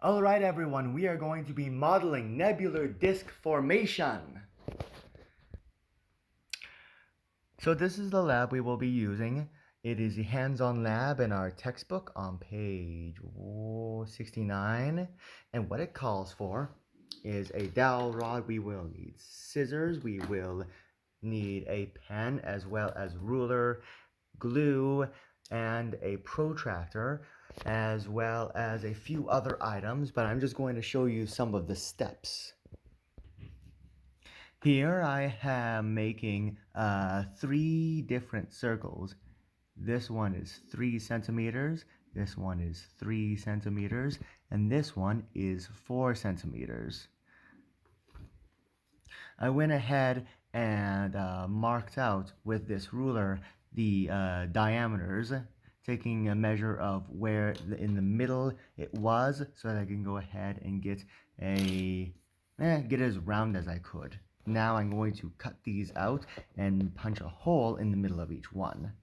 Alright everyone, we are going to be modeling nebular disk formation. So this is the lab we will be using. It is a hands-on lab in our textbook on page 69. And what it calls for is a dowel rod. We will need scissors. We will need a pen as well as ruler, glue, and a protractor, as well as a few other items, but I'm just going to show you some of the steps. Here I am making 3 different circles. This one is 3 centimeters, this one is 3 centimeters, and this one is 4 centimeters. I went ahead and marked out with this ruler the diameters, taking a measure of where in the middle it was, so that I can go ahead and get as round as I could. Now I'm going to cut these out and punch a hole in the middle of each one.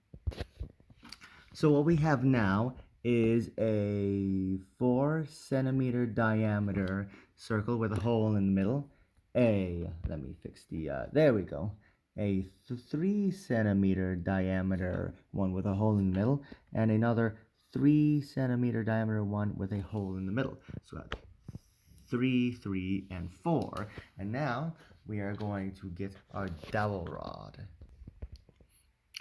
So what we have now is a 4 centimeter diameter circle with a hole in the middle. Let me fix the, there we go. A 3 centimeter diameter one with a hole in the middle, and another 3 centimeter diameter one with a hole in the middle. So that's 3, 3, and 4. And now we are going to get our dowel rod.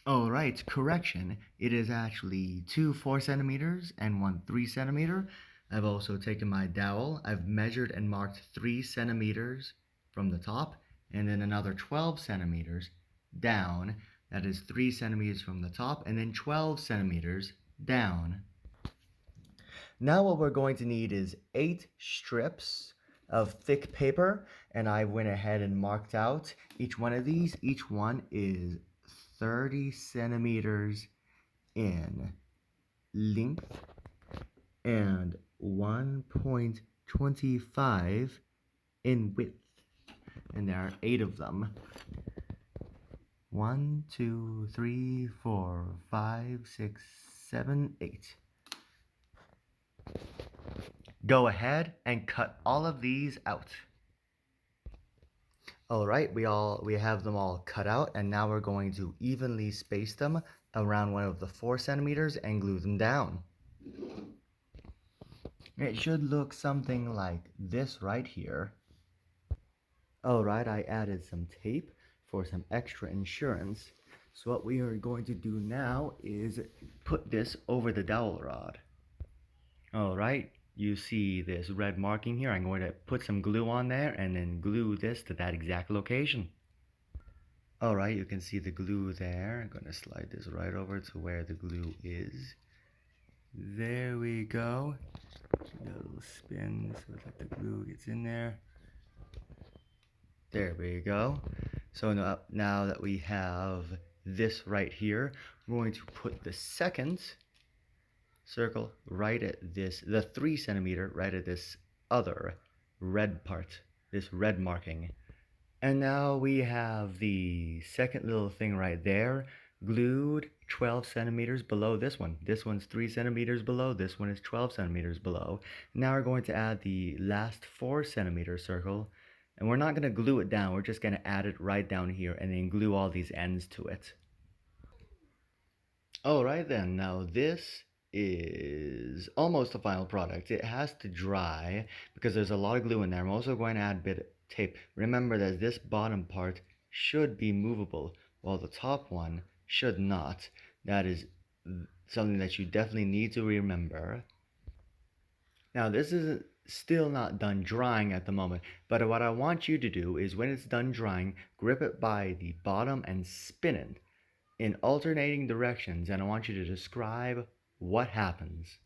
Alright, correction. It is actually 2 4 centimeters and 1 3 centimeter. I've also taken my dowel. I've measured and marked 3 centimeters from the top, and then another 12 centimeters down. That is 3 centimeters from the top, and then 12 centimeters down. Now what we're going to need is 8 strips of thick paper, and I went ahead and marked out each one of these. Each one is 30 centimeters in length and 1.25 in width, and there are 8 of them. 1, 2, 3, 4, 5, 6, 7, 8. Go ahead and cut all of these out. Alright, we have them all cut out, and now we're going to evenly space them around one of the 4 centimeters and glue them down. It should look something like this right here. Alright, I added some tape for some extra insurance. So what we are going to do now is put this over the dowel rod. Alright, you see this red marking here. I'm going to put some glue on there and then glue this to that exact location. Alright, you can see the glue there. I'm going to slide this right over to where the glue is. There we go. A little spin so that the glue gets in there. There we go. So now that we have this right here, we're going to put the second circle right at this, the 3 centimeter right at this other red part, this red marking. And now we have the second little thing right there glued 12 centimeters below this one. This one's 3 centimeters below, this one is 12 centimeters below. Now we're going to add the last 4 centimeter circle, and we're not going to glue it down, we're just going to add it right down here and then glue all these ends to it. Alright then, now this is almost the final product. It has to dry because there's a lot of glue in there. I'm also going to add a bit of tape. Remember that this bottom part should be movable while the top one should not. That is something that you definitely need to remember. Now this is still not done drying at the moment, but what I want you to do is when it's done drying, grip it by the bottom and spin it in alternating directions, and I want you to describe what happens.